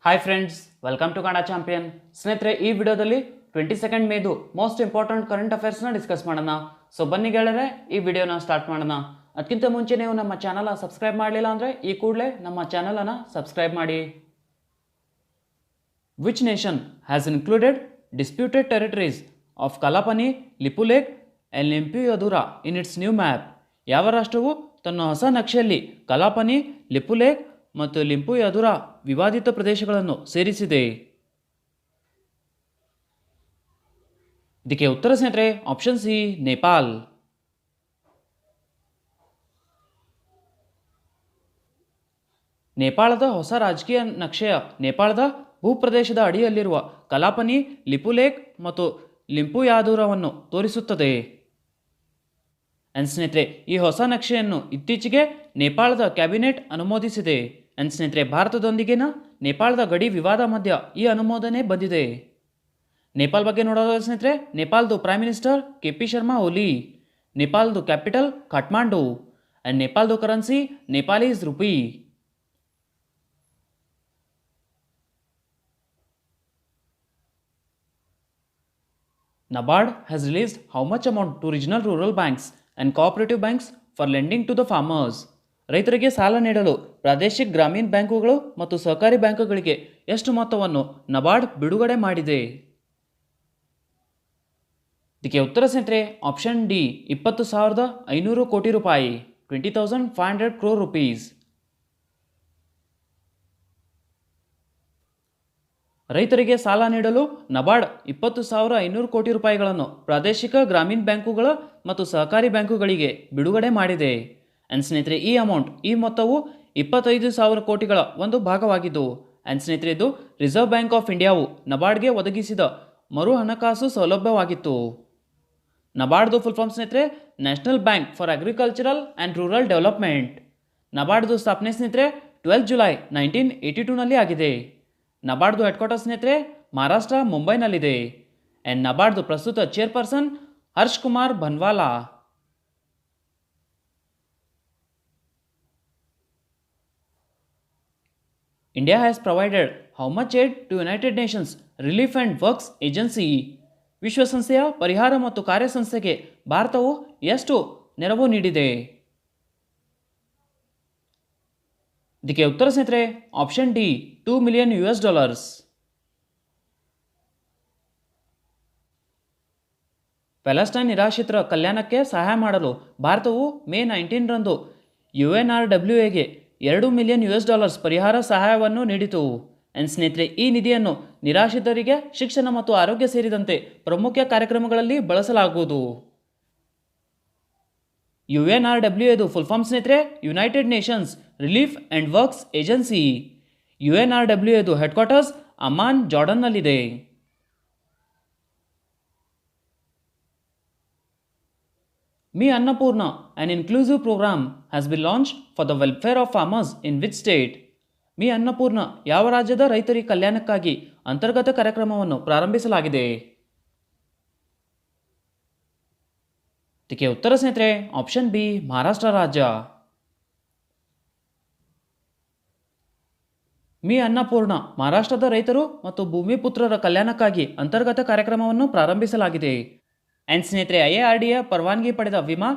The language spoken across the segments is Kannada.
Hi friends, welcome to Kannada champion. ಸ್ನೇಹಿತರೆ, ಈ ವಿಡಿಯೋದಲ್ಲಿ 22 ಮೇದು ಮೋಸ್ಟ್ ಇಂಪಾರ್ಟೆಂಟ್ ಕರೆಂಟ್ ಅಫೇರ್ಸ್ನ ಡಿಸ್ಕಸ್ ಮಾಡೋಣ. ಸೊ ಬನ್ನಿ ಗೆಳೆಯರೆ, ಈ ವಿಡಿಯೋನ ಸ್ಟಾರ್ಟ್ ಮಾಡೋಣ. ಅದಕ್ಕಿಂತ ಮುಂಚೆ ನೀವು ನಮ್ಮ ಚಾನಲ್ ಸಬ್ಸ್ಕ್ರೈಬ್ ಮಾಡಲಿಲ್ಲ ಅಂದರೆ ಈ ಕೂಡಲೇ ನಮ್ಮ ಚಾನಲನ್ನು ಸಬ್ಸ್ಕ್ರೈಬ್ ಮಾಡಿ. Which nation has included disputed territories of Kalapani, Lipulekh and Limpiyadhura in its new map? ಯಾವ ರಾಷ್ಟ್ರವು ತನ್ನ ಹೊಸ ನಕ್ಷೆಯಲ್ಲಿ ಕಲಾಪನಿ, ಲಿಪುಲೇಕ್ ಮತ್ತು ಲಿಂಪಿಯದುರಾ ವಿವಾದಿತ ಪ್ರದೇಶಗಳನ್ನು ಸೇರಿಸಿದೆ? ಇದಕ್ಕೆ ಉತ್ತರ ಸ್ನೇಹಿತರೆ ಆಪ್ಷನ್ ಸಿ, ನೇಪಾಲ್. ನೇಪಾಳದ ಹೊಸ ರಾಜಕೀಯ ನಕ್ಷೆಯ ನೇಪಾಳದ ಭೂಪ್ರದೇಶದ ಅಡಿಯಲ್ಲಿರುವ ಕಲಾಪನಿ, ಲಿಪುಲೇಕ್ ಮತ್ತು ಲಿಂಪಿಯದುರಾವನ್ನು ತೋರಿಸುತ್ತದೆ. ಸ್ನೇಹಿತರೆ, ಈ ಹೊಸ ನಕ್ಷೆಯನ್ನು ಇತ್ತೀಚೆಗೆ ನೇಪಾಳದ ಕ್ಯಾಬಿನೆಟ್ ಅನುಮೋದಿಸಿದೆ. ಸ್ನೇಹಿತರೆ, ಭಾರತದೊಂದಿಗಿನ ನೇಪಾಳದ ಗಡಿ ವಿವಾದ ಮಧ್ಯ ಈ ಅನುಮೋದನೆ ಬಂದಿದೆ. ನೇಪಾಳ ಬಗ್ಗೆ ನೋಡೋದಾದ್ರೆ ಸ್ನೇಹಿತರೆ, ನೇಪಾಳದ prime minister KP Sharma Oli, ನೇಪಾಳದ ಕ್ಯಾಪಿಟಲ್ ಕಾಠ್ಮಾಂಡು, ಅಂಡ್ ನೇಪಾಳದ currency Nepalese rupee. NABARD has released how much amount to regional rural banks and cooperative banks for lending to the farmers? ರೈತರಿಗೆ ಸಾಲ ನೀಡಲು ಪ್ರಾದೇಶಿಕ ಗ್ರಾಮೀಣ ಬ್ಯಾಂಕುಗಳು ಮತ್ತು ಸಹಕಾರಿ ಬ್ಯಾಂಕುಗಳಿಗೆ ಎಷ್ಟು ಮೊತ್ತವನ್ನು ನಬಾರ್ಡ್ ಬಿಡುಗಡೆ ಮಾಡಿದೆ? ಇದಕ್ಕೆ ಉತ್ತರ ಸ್ನೇಹಿತರೆ ಆಪ್ಷನ್ ಡಿ, 20,500 ಕೋಟಿ ರೂಪಾಯಿ, 20,500 crore rupees. ರೈತರಿಗೆ ಸಾಲ ನೀಡಲು ನಬಾರ್ಡ್ 20,500 ಕೋಟಿ ರೂಪಾಯಿಗಳನ್ನು ಪ್ರಾದೇಶಿಕ ಗ್ರಾಮೀಣ ಬ್ಯಾಂಕುಗಳ ಮತ್ತು ಸಹಕಾರಿ ಬ್ಯಾಂಕುಗಳಿಗೆ ಬಿಡುಗಡೆ ಮಾಡಿದೆ. ಸ್ನೇಹಿತರೆ, ಈ ಮೊತ್ತವು 25,000 ಕೋಟಿಗಳ ಒಂದು ಭಾಗವಾಗಿದ್ದು. ಸ್ನೇಹಿತರೆ, ಇದು ರಿಸರ್ವ್ ಬ್ಯಾಂಕ್ ಆಫ್ ಇಂಡಿಯಾವು ನಬಾರ್ಡ್ಗೆ ಒದಗಿಸಿದ ಮರು ಹಣಕಾಸು ಸೌಲಭ್ಯವಾಗಿತ್ತು. ನಬಾರ್ಡ್ದು ಫುಲ್ ಫಾರ್ಮ್ ಸ್ನೇಹಿತರೆ national bank for agricultural and rural development. ನಬಾರ್ಡ್ದು ಸ್ಥಾಪನೆ ಸ್ನೇಹಿತರೆ 12 ಜುಲೈ 1982ನಲ್ಲಿ ಆಗಿದೆ. ನಬಾರ್ಡ್ದು ಹೆಡ್ ಕ್ವಾರ್ಟರ್ ಸ್ನೇಹಿತರೆ ಮಹಾರಾಷ್ಟ್ರ, ಮುಂಬೈನಲ್ಲಿದೆ. ನಬಾರ್ಡ್ದು ಪ್ರಸ್ತುತ chairperson Harsh Kumar Bhanwala. India has provided how much aid to United Nations Relief and Works Agency? ವಿಶ್ವಸಂಸ್ಥೆಯ ಪರಿಹಾರ ಮತ್ತು ಕಾರ್ಯಸಂಸ್ಥೆಗೆ ಭಾರತವು ಎಷ್ಟು ನೆರವು ನೀಡಿದೆ? ಇದಕ್ಕೆ ಉತ್ತರ ಸ್ನೇಹಿತರೆ ಆಪ್ಷನ್ ಡಿ, $2 million. ಪ್ಯಾಲೆಸ್ಟೈನ್ ನಿರಾಶ್ರಿತರ ಕಲ್ಯಾಣಕ್ಕೆ ಸಹಾಯ ಮಾಡಲು ಭಾರತವು ಮೇ 19ರಂದು UNRWAಗೆ $2 million ಪರಿಹಾರ ಸಹಾಯವನ್ನು ನೀಡಿತು. ಸ್ನೇಹಿತರೆ, ಈ ನಿಧಿಯನ್ನು ನಿರಾಶ್ರಿತರಿಗೆ ಶಿಕ್ಷಣ ಮತ್ತು ಆರೋಗ್ಯ ಸೇರಿದಂತೆ ಪ್ರಮುಖ ಕಾರ್ಯಕ್ರಮಗಳಲ್ಲಿ ಬಳಸಲಾಗುವುದು. UNRWAದು ಫುಲ್ ಫಾರ್ಮ್ ಸ್ನೇಹಿತರೆ united nations relief and works agency. UNRWAದು ಹೆಡ್ ಕ್ವಾರ್ಟರ್ಸ್ ಅಮಾನ್, ಜಾರ್ಡನ್ನಲ್ಲಿದೆ. Me Annapurna, an inclusive program, has been launched for the welfare of farmers in which state? Me Annapurna ಯಾವ ರಾಜ್ಯದ ರೈತರಿ ಕಲ್ಯಾಣಕ್ಕಾಗಿ ಅಂತರ್ಗತ ಕಾರ್ಯಕ್ರಮವನ್ನು ಪ್ರಾರಂಭಿಸಲಾಗಿದೆ? ಇದಕ್ಕೆ ಉತ್ತರ ಸ್ನೇಹಿತರೆ ಆಪ್ಷನ್ ಬಿ, ಮಹಾರಾಷ್ಟ್ರ ರಾಜ್ಯ. ಮಿ ಅನ್ನಪೂರ್ಣ ಮಹಾರಾಷ್ಟ್ರದ ರೈತರು ಮತ್ತು ಭೂಮಿಪುತ್ರರ ಕಲ್ಯಾಣಕ್ಕಾಗಿ ಅಂತರ್ಗತ ಕಾರ್ಯಕ್ರಮವನ್ನು ಪ್ರಾರಂಭಿಸಲಾಗಿದೆ. ಸ್ನೇಹಿತರೆ, IARDA ಪರವಾನಗಿ ಪಡೆದ ವಿಮಾ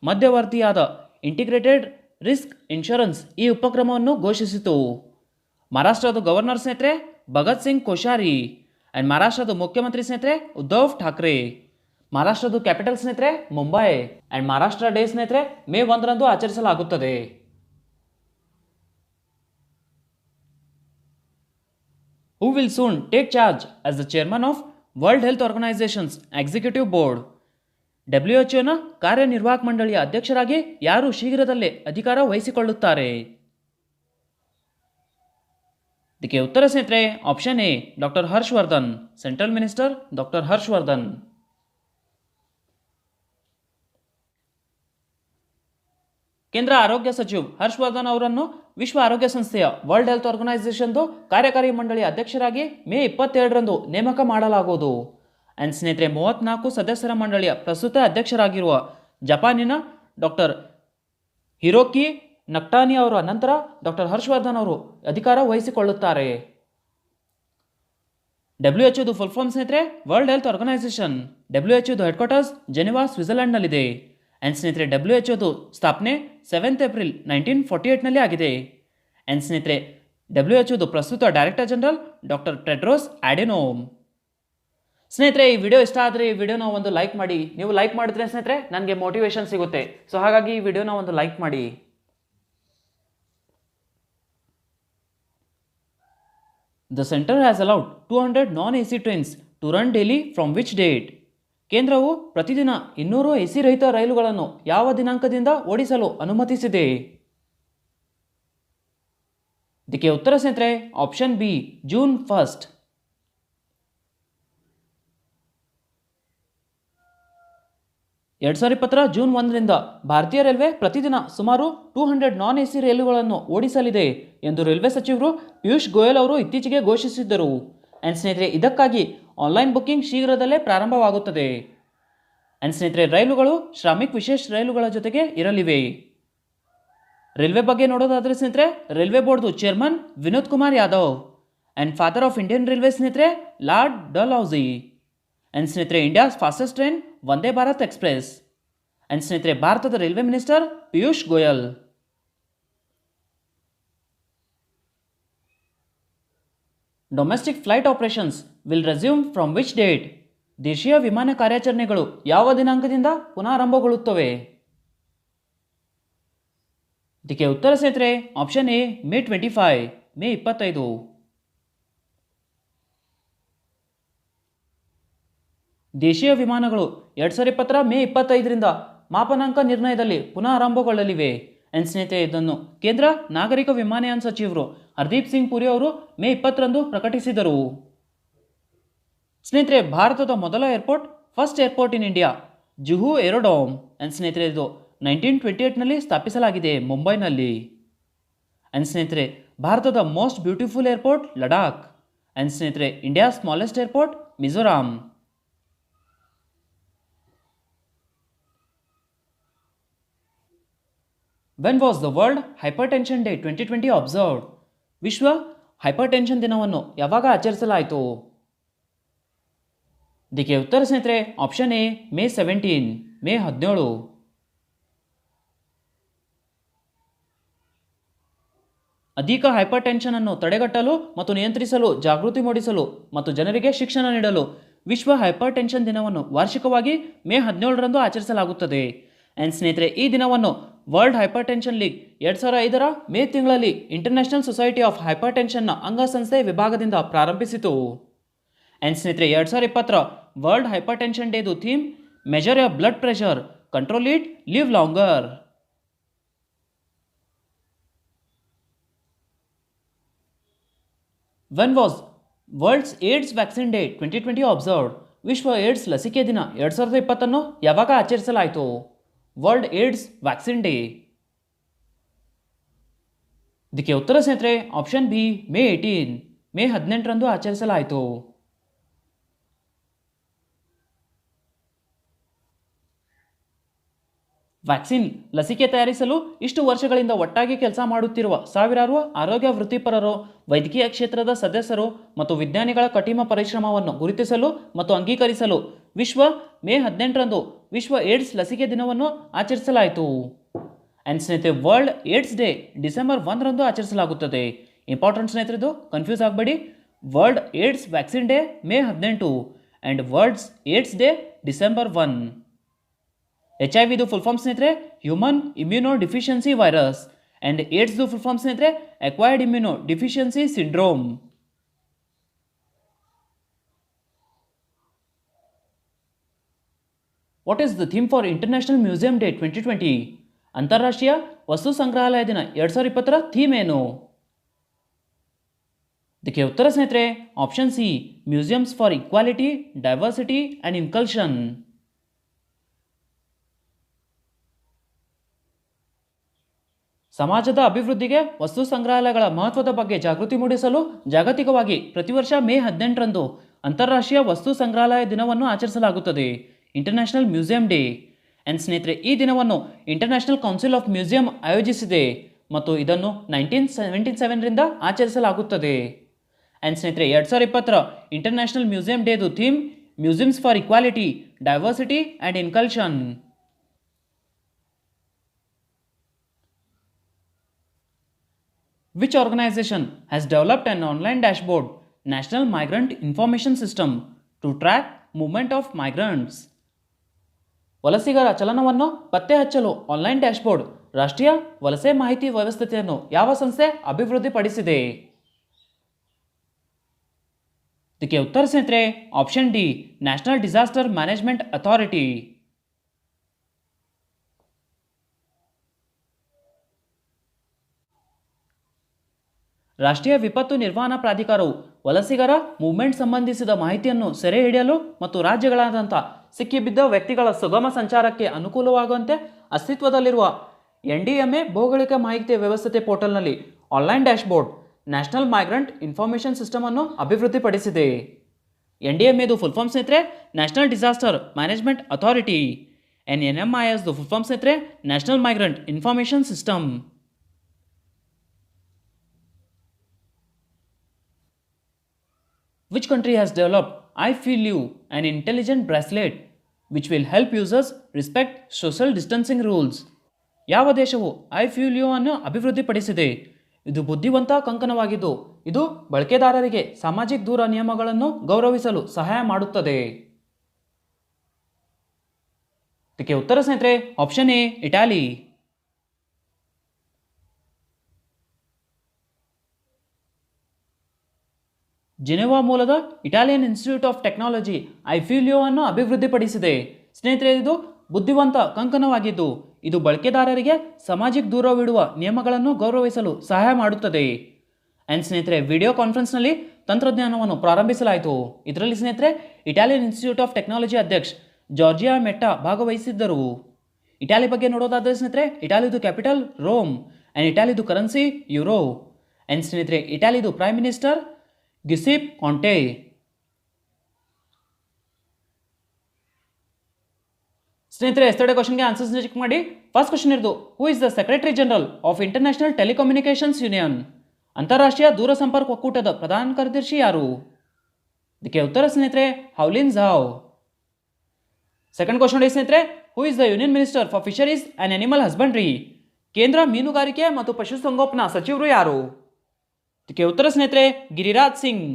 ಮಧ್ಯವರ್ತಿಯಾದ ಇಂಟಿಗ್ರೇಟೆಡ್ ರಿಸ್ಕ್ ಇನ್ಶೂರೆನ್ಸ್ ಈ ಉಪಕ್ರಮವನ್ನು ಘೋಷಿಸಿತು. ಮಹಾರಾಷ್ಟ್ರದ ಗವರ್ನರ್ ಸ್ನೇಹಿತರೆ ಭಗತ್ ಸಿಂಗ್ ಕೋಶ್ಯಾರಿ. ಮಹಾರಾಷ್ಟ್ರದ ಮುಖ್ಯಮಂತ್ರಿ ಸ್ನೇಹಿತರೆ ಉದ್ಧವ್ ಠಾಕ್ರೆ. ಮಹಾರಾಷ್ಟ್ರದ ಕ್ಯಾಪಿಟಲ್ ಸ್ನೇಹಿತರೆ ಮುಂಬೈ. ಮಹಾರಾಷ್ಟ್ರ ಡೇ ಸ್ನೇಹಿತರೆ ಮೇ 1ರಂದು ಆಚರಿಸಲಾಗುತ್ತದೆ. Who will soon take charge as the chairman of world health organisations executive board? WHO ಕಾರ್ಯನಿರ್ವಾಹಕ ಮಂಡಳಿಯ ಅಧ್ಯಕ್ಷರಾಗಿ ಯಾರು ಶೀಘ್ರದಲ್ಲೇ ಅಧಿಕಾರ ವಹಿಸಿಕೊಳ್ಳುತ್ತಾರೆ? ಇದಕ್ಕೆ ಉತ್ತರ ಸ್ನೇಹಿತರೆ option A, doctor Harshvardhan. Central minister doctor Harshvardhan. ಕೇಂದ್ರ ಆರೋಗ್ಯ ಸಚಿವ ಹರ್ಷವರ್ಧನ್ ಅವರನ್ನು ವಿಶ್ವ ಆರೋಗ್ಯ ಸಂಸ್ಥೆಯ ವರ್ಲ್ಡ್ ಹೆಲ್ತ್ ಆರ್ಗನೈಸೇಷನ್ದು ಕಾರ್ಯಕಾರಿ ಮಂಡಳಿಯ ಅಧ್ಯಕ್ಷರಾಗಿ ಮೇ 22ರಂದು ನೇಮಕ ಮಾಡಲಾಗುವುದು. ಸ್ನೇಹಿತರೆ, 34 ಸದಸ್ಯರ ಮಂಡಳಿಯ ಪ್ರಸ್ತುತ ಅಧ್ಯಕ್ಷರಾಗಿರುವ ಜಪಾನಿನ ಡಾಕ್ಟರ್ ಹಿರೋಕಿ ನಕ್ಟಾನಿ ಅವರ ನಂತರ ಡಾಕ್ಟರ್ ಹರ್ಷವರ್ಧನ್ ಅವರು ಅಧಿಕಾರ ವಹಿಸಿಕೊಳ್ಳುತ್ತಾರೆ. WHO ಫುಲ್ ಫಾರ್ಮ್ ಸ್ನೇಹಿತರೆ world health organization. WHO headquarters Geneva ಸ್ವಿಟ್ಜರ್ಲೆಂಡ್ನಲ್ಲಿದೆ. ಆ್ಯಂಡ್ ಸ್ನೇಹಿತರೆ WHO ಸ್ಥಾಪನೆ 7 ಏಪ್ರಿಲ್ 1948ನಲ್ಲಿ ಆಗಿದೆ. ಆ್ಯಂಡ್ ಸ್ನೇಹಿತರೆ WHO ಪ್ರಸ್ತುತ ಡೈರೆಕ್ಟರ್ ಜನರಲ್ ಡಾಕ್ಟರ್ ಟೆಡ್ರೋಸ್ ಅಡೆನೋಮ್. ಸ್ನೇಹಿತರೆ ಈ ವಿಡಿಯೋ ಇಷ್ಟ ಆದರೆ ಈ ವಿಡಿಯೋನ ಒಂದು ಲೈಕ್ ಮಾಡಿ. ನೀವು ಲೈಕ್ ಮಾಡಿದ್ರೆ ಸ್ನೇಹಿತರೆ ನನಗೆ ಮೋಟಿವೇಶನ್ ಸಿಗುತ್ತೆ. ಸೊ ಹಾಗಾಗಿ ಈ ವಿಡಿಯೋನ ಒಂದು ಲೈಕ್ ಮಾಡಿ. The center has allowed 200 non-AC trains to run daily from which date? ಕೇಂದ್ರವು ಪ್ರತಿದಿನ 200 AC ರಹಿತ ರೈಲುಗಳನ್ನು ಯಾವ ದಿನಾಂಕದಿಂದ ಓಡಿಸಲು ಅನುಮತಿಸಿದೆ? ಇದಕ್ಕೆ ಉತ್ತರ ಸ್ನೇಹಿತರೆ ಆಪ್ಷನ್ ಬಿ ಜೂನ್ 1. 2020 ಜೂನ್ 1ರಿಂದ ಭಾರತೀಯ ರೈಲ್ವೆ ಪ್ರತಿದಿನ ಸುಮಾರು 200 ನಾನ್ AC ರೈಲುಗಳನ್ನು ಓಡಿಸಲಿದೆ ಎಂದು ರೈಲ್ವೆ ಸಚಿವರು ಪಿಯೂಷ್ ಗೋಯಲ್ ಅವರು ಇತ್ತೀಚೆಗೆ ಘೋಷಿಸಿದ್ದರು. ಆ್ಯಂಡ್ ಸ್ನೇಹಿತರೆ ಇದಕ್ಕಾಗಿ ಆನ್ಲೈನ್ ಬುಕ್ಕಿಂಗ್ ಶೀಘ್ರದಲ್ಲೇ ಪ್ರಾರಂಭವಾಗುತ್ತದೆ. ಆ್ಯಂಡ್ ಸ್ನೇಹಿತರೆ ರೈಲುಗಳು ಶ್ರಾಮಿಕ್ ವಿಶೇಷ ರೈಲುಗಳ ಜೊತೆಗೆ ಇರಲಿವೆ. ರೈಲ್ವೆ ಬಗ್ಗೆ ನೋಡೋದಾದರೆ ಸ್ನೇಹಿತರೆ ರೈಲ್ವೆ ಬೋರ್ಡ್ದು chairman Vinod Kumar Yadav and father of Indian railway ಸ್ನೇಹಿತರೆ ಲಾರ್ಡ್ ಡಲ್ಹೌಸಿ. ಆ್ಯಂಡ್ ಸ್ನೇಹಿತರೆ India's fastest train Vande Bharat express. And ಸ್ನೇಹಿತರೆ ಭಾರತದ railway minister Piyush Goyal. Domestic flight operations will resume from which date? ದೇಶೀಯ ವಿಮಾನ ಕಾರ್ಯಾಚರಣೆಗಳು ಯಾವ ದಿನಾಂಕದಿಂದ ಪುನರಾರಂಭಗೊಳ್ಳುತ್ತವೆ? ಇದಕ್ಕೆ ಉತ್ತರ ಸ್ನೇಹಿತರೆ ಆಪ್ಷನ್ ಎ ಮೇ 25, ಮೇ 25. ದೇಶೀಯ ವಿಮಾನಗಳು 2020 ಮೇ 25ರಿಂದ ಮಾಪನಾಂಕ ನಿರ್ಣಯದಲ್ಲಿ ಪುನರಾರಂಭಗೊಳ್ಳಲಿವೆ. ಆ್ಯಂಡ್ ಸ್ನೇಹಿತರೆ ಇದನ್ನು ಕೇಂದ್ರ ನಾಗರಿಕ ವಿಮಾನಯಾನ ಸಚಿವರು ಹರ್ದೀಪ್ ಸಿಂಗ್ ಪುರಿ ಅವರು ಮೇ 20ರಂದು ಪ್ರಕಟಿಸಿದರು. ಸ್ನೇಹಿತರೆ ಭಾರತದ ಮೊದಲ airport first airport in India Juhu aerodrome. And ಸ್ನೇಹಿತರೆ ಇದು 1928ನಲ್ಲಿ ಸ್ಥಾಪಿಸಲಾಗಿದೆ ಮುಂಬೈನಲ್ಲಿ. ಆ್ಯಂಡ್ ಸ್ನೇಹಿತರೆ ಭಾರತದ most beautiful airport Ladakh. And ಸ್ನೇಹಿತರೆ India smallest airport Mizoram. When was the world hypertension day 2020 observed? ವಿಶ್ವ ಹೈಪರ್ಟೆನ್ಷನ್ ದಿನವನ್ನು ಯಾವಾಗ ಆಚರಿಸಲಾಯಿತು? ಇದಕ್ಕೆ ಉತ್ತರ ಸ್ನೇಹಿತರೆ ಆಪ್ಷನ್ ಎ ಮೇ 17, ಮೇ 17. ಅಧಿಕ ಹೈಪರ್ಟೆನ್ಷನ್ ಅನ್ನು ತಡೆಗಟ್ಟಲು ಮತ್ತು ನಿಯಂತ್ರಿಸಲು ಜಾಗೃತಿ ಮೂಡಿಸಲು ಮತ್ತು ಜನರಿಗೆ ಶಿಕ್ಷಣ ನೀಡಲು ವಿಶ್ವ ಹೈಪರ್ಟೆನ್ಷನ್ ದಿನವನ್ನು ವಾರ್ಷಿಕವಾಗಿ ಮೇ 17ರಂದು ಆಚರಿಸಲಾಗುತ್ತದೆ. ಆ್ಯಂಡ್ ಸ್ನೇಹಿತರೆ ಈ ದಿನವನ್ನು ವರ್ಲ್ಡ್ ಹೈಪರ್ಟೆನ್ಷನ್ ಲೀಗ್ 2005ರ ಮೇ ತಿಂಗಳಲ್ಲಿ ಇಂಟರ್ನ್ಯಾಷನಲ್ ಸೊಸೈಟಿ ಆಫ್ ಹೈಪರ್ಟೆನ್ಷನ್ನ ಅಂಗಸಂಸ್ಥೆ ವಿಭಾಗದಿಂದ ಪ್ರಾರಂಭಿಸಿತು. ಆ್ಯಂಡ್ ಸ್ನೇಹಿತರೆ 2020ರ ವರ್ಲ್ಡ್ ಹೈಪರ್ಟೆನ್ಷನ್ ಡೇದು theme measure your blood pressure, control it, live longer. When was worlds AIDS vaccine day 2020 observed? ವಿಶ್ವ ಏಡ್ಸ್ ಲಸಿಕೆ ದಿನ 2020 ಯಾವಾಗ ಆಚರಿಸಲಾಯಿತು? World AIDS vaccine day. ಇದಕ್ಕೆ ಉತ್ತರ ಸ್ನೇಹಿತರೆ ಆಪ್ಷನ್ ಬಿ ಮೇ 18, ಮೇ 18ರಂದು ಆಚರಿಸಲಾಯಿತು. ವ್ಯಾಕ್ಸಿನ್ ಲಸಿಕೆ ತಯಾರಿಸಲು ಇಷ್ಟು ವರ್ಷಗಳಿಂದ ಒಟ್ಟಾಗಿ ಕೆಲಸ ಮಾಡುತ್ತಿರುವ ಸಾವಿರಾರು ಆರೋಗ್ಯ ವೃತ್ತಿಪರರು, ವೈದ್ಯಕೀಯ ಕ್ಷೇತ್ರದ ಸದಸ್ಯರು ಮತ್ತು ವಿಜ್ಞಾನಿಗಳ ಕಠಿಣ ಪರಿಶ್ರಮವನ್ನು ಗುರುತಿಸಲು ಮತ್ತು ಅಂಗೀಕರಿಸಲು ವಿಶ್ವ ಮೇ 18ರಂದು ವಿಶ್ವ ಏಡ್ಸ್ ಲಸಿಕೆ ದಿನವನ್ನು ಆಚರಿಸಲಾಯಿತು. ಆ್ಯಂಡ್ ಸ್ನೇಹಿತರೆ ವರ್ಲ್ಡ್ ಏಡ್ಸ್ ಡೇ ಡಿಸೆಂಬರ್ 1ರಂದು ಆಚರಿಸಲಾಗುತ್ತದೆ. ಇಂಪಾರ್ಟೆಂಟ್ ಸ್ನೇಹಿತರದು ಕನ್ಫ್ಯೂಸ್ ಆಗಬೇಡಿ. World AIDS vaccine day May 18 and worlds AIDS day December 1. HIV full form ಸ್ನೇಹಿತರೆ human immunodeficiency virus. And ಏಡ್ಸ್ದು ಫುಲ್ ಫಾರ್ಮ್ ಸ್ನೇಹಿತರೆ acquired immunodeficiency syndrome. What is the theme for international museum day 2020? ಅಂತಾರಾಷ್ಟ್ರೀಯ ವಸ್ತು ಸಂಗ್ರಹಾಲಯ ದಿನ 2020ರ ಥೀಮ್ ಏನು? ಇದಕ್ಕೆ ಉತ್ತರ ಸ್ನೇಹಿತರೆ option C museums for equality, diversity and inclusion. ಸಮಾಜದ ಅಭಿವೃದ್ಧಿಗೆ ವಸ್ತು ಸಂಗ್ರಹಾಲಯಗಳ ಮಹತ್ವದ ಬಗ್ಗೆ ಜಾಗೃತಿ ಮೂಡಿಸಲು ಜಾಗತಿಕವಾಗಿ ಪ್ರತಿ ವರ್ಷ ಮೇ 18ರಂದು ಅಂತಾರಾಷ್ಟ್ರೀಯ ವಸ್ತು ಸಂಗ್ರಹಾಲಯ ದಿನವನ್ನು ಆಚರಿಸಲಾಗುತ್ತದೆ, ಇಂಟರ್ನ್ಯಾಷನಲ್ ಮ್ಯೂಸಿಯಂ ಡೇ. ಆ್ಯಂಡ್ ಸ್ನೇಹಿತರೆ ಈ ದಿನವನ್ನು ಇಂಟರ್ನ್ಯಾಷನಲ್ ಕೌನ್ಸಿಲ್ ಆಫ್ ಮ್ಯೂಸಿಯಂ ಆಯೋಜಿಸಿದೆ ಮತ್ತು ಇದನ್ನು 1977ರಿಂದ ಆಚರಿಸಲಾಗುತ್ತದೆ. ಆ್ಯಂಡ್ ಸ್ನೇಹಿತರೆ 2020 ಇಂಟರ್ನ್ಯಾಷನಲ್ ಮ್ಯೂಸಿಯಂ ಡೇದು theme museums for equality diversity and inclusion. Which organization has developed an online dashboard, National Migrant Information System, to track movement of migrants? ವಲಸಿಗರ ಚಲನವನ್ನು ಪತ್ತೆ ಹಚ್ಚಲು ಆನ್ಲೈನ್ ಡ್ಯಾಶ್ಬೋರ್ಡ್ ರಾಷ್ಟ್ರೀಯ ವಲಸೆ ಮಾಹಿತಿ ವ್ಯವಸ್ಥೆಯನ್ನು ಯಾವ ಸಂಸ್ಥೆ ಅಭಿವೃದ್ಧಿಪಡಿಸಿದೆ? ಇದಕ್ಕೆ ಉತ್ತರ ಸ್ನೇಹಿತರೆ option D, national disaster management authority. ರಾಷ್ಟ್ರೀಯ ವಿಪತ್ತು ನಿರ್ವಹಣಾ ಪ್ರಾಧಿಕಾರವು ವಲಸಿಗರ ಮೂವ್ಮೆಂಟ್ ಸಂಬಂಧಿಸಿದ ಮಾಹಿತಿಯನ್ನು ಸೆರೆ ಹಿಡಿಯಲು ಮತ್ತು ರಾಜ್ಯಗಳಾದ್ಯಂತ ಸಿಕ್ಕಿಬಿದ್ದ ವ್ಯಕ್ತಿಗಳ ಸುಗಮ ಸಂಚಾರಕ್ಕೆ ಅನುಕೂಲವಾಗುವಂತೆ ಅಸ್ತಿತ್ವದಲ್ಲಿರುವ NDMA ಭೌಗೋಳಿಕ ಮಾಹಿತಿ ವ್ಯವಸ್ಥೆ ಪೋರ್ಟಲ್ನಲ್ಲಿ online dashboard national migrant information system ಅನ್ನು ಅಭಿವೃದ್ಧಿಪಡಿಸಿದೆ. NDMAದು ಫುಲ್ ಫಾರ್ಮ್ ಸ್ನೇಹಿತರೆ ನ್ಯಾಷನಲ್ ಡಿಸಾಸ್ಟರ್ ಮ್ಯಾನೇಜ್ಮೆಂಟ್ ಅಥಾರಿಟಿ. NMISದು ಫುಲ್ ಫಾರ್ಮ್ ಸ್ನೇಹಿತರೆ national migrant information system. Which country has developed I Feel You, an intelligent bracelet which will help users respect social distancing rules? ಯಾವ ದೇಶವು ಐ ಫೀಲ್ ಯು ಅನ್ನು ಅಭಿವೃದ್ಧಿಪಡಿಸಿದೆ? ಇದು ಬುದ್ಧಿವಂತ ಕಂಕಣವಾಗಿದ್ದು ಇದು ಬಳಕೆದಾರರಿಗೆ ಸಾಮಾಜಿಕ ದೂರ ನಿಯಮಗಳನ್ನು ಗೌರವಿಸಲು ಸಹಾಯ ಮಾಡುತ್ತದೆ. ಇದಕ್ಕೆ ಉತ್ತರ ಸ್ನೇಹಿತರೆ ಆಪ್ಷನ್ ಎ, ಇಟಾಲಿ. ಜಿನೆವಾ ಮೂಲದ Italian institute of Technology I feel you ಅನ್ನು ಅಭಿವೃದ್ಧಿಪಡಿಸಿದೆ. ಸ್ನೇಹಿತರೆ ಇದು ಬುದ್ಧಿವಂತ ಕಂಕಣವಾಗಿದ್ದು ಇದು ಬಳಕೆದಾರರಿಗೆ ಸಾಮಾಜಿಕ ದೂರವಿಡುವ ನಿಯಮಗಳನ್ನು ಗೌರವಿಸಲು ಸಹಾಯ ಮಾಡುತ್ತದೆ. ಆ್ಯಂಡ್ ಸ್ನೇಹಿತರೆ ವಿಡಿಯೋ ಕಾನ್ಫರೆನ್ಸ್ನಲ್ಲಿ ತಂತ್ರಜ್ಞಾನವನ್ನು ಪ್ರಾರಂಭಿಸಲಾಯಿತು. ಇದರಲ್ಲಿ ಸ್ನೇಹಿತರೆ ಇಟಾಲಿಯನ್ ಇನ್ಸ್ಟಿಟ್ಯೂಟ್ ಆಫ್ ಟೆಕ್ನಾಲಜಿ ಅಧ್ಯಕ್ಷ ಜಾರ್ಜಿಯಾ ಮೆಟ್ಟಾ ಭಾಗವಹಿಸಿದ್ದರು. ಇಟಾಲಿ ಬಗ್ಗೆ ನೋಡೋದಾದರೆ ಸ್ನೇಹಿತರೆ ಇಟಾಲಿದು ಕ್ಯಾಪಿಟಲ್ ರೋಮ್ ಆ್ಯಂಡ್ ಇಟಾಲಿದು ಕರೆನ್ಸಿ ಯುರೋ. ಆ್ಯಂಡ್ ಸ್ನೇಹಿತರೆ ಇಟಾಲಿದು ಪ್ರೈಮ್ ಮಿನಿಸ್ಟರ್ ಗಿಸಿಪ್ ಕಾಂಟೆ. ಸ್ನೇಹಿತರೆ ಎಸ್ಟರ್ಡೇ ಕ್ವಶನ್ಗೆ ಆನ್ಸರ್ಸ್ ಚೆಕ್ ಮಾಡಿ. ಫಸ್ಟ್ ಕ್ವಶನ್ ಇರೋದು who is the secretary general of international telecommunications union? ಅಂತಾರಾಷ್ಟ್ರೀಯ ದೂರಸಂಪರ್ಕ ಒಕ್ಕೂಟದ ಪ್ರಧಾನ ಕಾರ್ಯದರ್ಶಿ ಯಾರು? ಇದಕ್ಕೆ ಉತ್ತರ ಸ್ನೇಹಿತರೆ ಹೌಲಿನ್ ಝಾವ್. ಸೆಕೆಂಡ್ ಕ್ವಶನ್ ಇದೆ ಸ್ನೇಹಿತರೆ who is the union minister for fisheries and animal husbandry? ಕೇಂದ್ರ ಮೀನುಗಾರಿಕೆ ಮತ್ತು ಪಶುಸಂಗೋಪನಾ ಸಚಿವರು ಯಾರು? ಇದಕ್ಕೆ ಉತ್ತರ ಸ್ನೇಹಿತರೆ Giriraj Singh.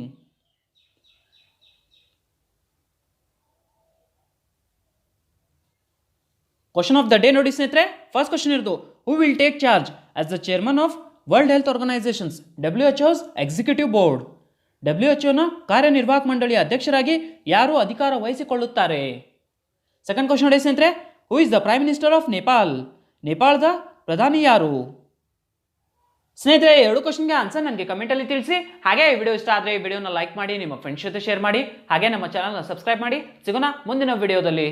Question of the day ನೋಡಿ ಸ್ನೇಹಿತರೆ ಫಸ್ಟ್ ಕ್ವಶನ್ ಇರೋದು who will take charge as the chairman of world health organizations WHO's executive board? WHOನ ಕಾರ್ಯನಿರ್ವಾಹಕ ಮಂಡಳಿಯ ಅಧ್ಯಕ್ಷರಾಗಿ ಯಾರು ಅಧಿಕಾರ ವಹಿಸಿಕೊಳ್ಳುತ್ತಾರೆ? ಸೆಕೆಂಡ್ ಕ್ವಶನ್ ನೋಡಿ ಸ್ನೇಹಿತರೆ who is the prime minister of Nepal? ನೇಪಾಳದ ಪ್ರಧಾನಿ ಯಾರು? ಸ್ನೇಹಿತರೆ ಎರಡು ಕ್ವಶನ್ಗೆ ಆನ್ಸರ್ ನನಗೆ ಕಮೆಂಟಲ್ಲಿ ತಿಳಿಸಿ. ಹಾಗೆ ಈ ವಿಡಿಯೋ ಇಷ್ಟ ಆದರೆ ಈ ವಿಡಿಯೋನ ಲೈಕ್ ಮಾಡಿ, ನಿಮ್ಮ ಫ್ರೆಂಡ್ಸ್ ಜೊತೆ ಶೇರ್ ಮಾಡಿ, ಹಾಗೆ ನಮ್ಮ ಚಾನಲ್ನ ಸಬ್ಸ್ಕ್ರೈಬ್ ಮಾಡಿ. ಸಿಗೋಣ ಮುಂದಿನ ವಿಡಿಯೋದಲ್ಲಿ.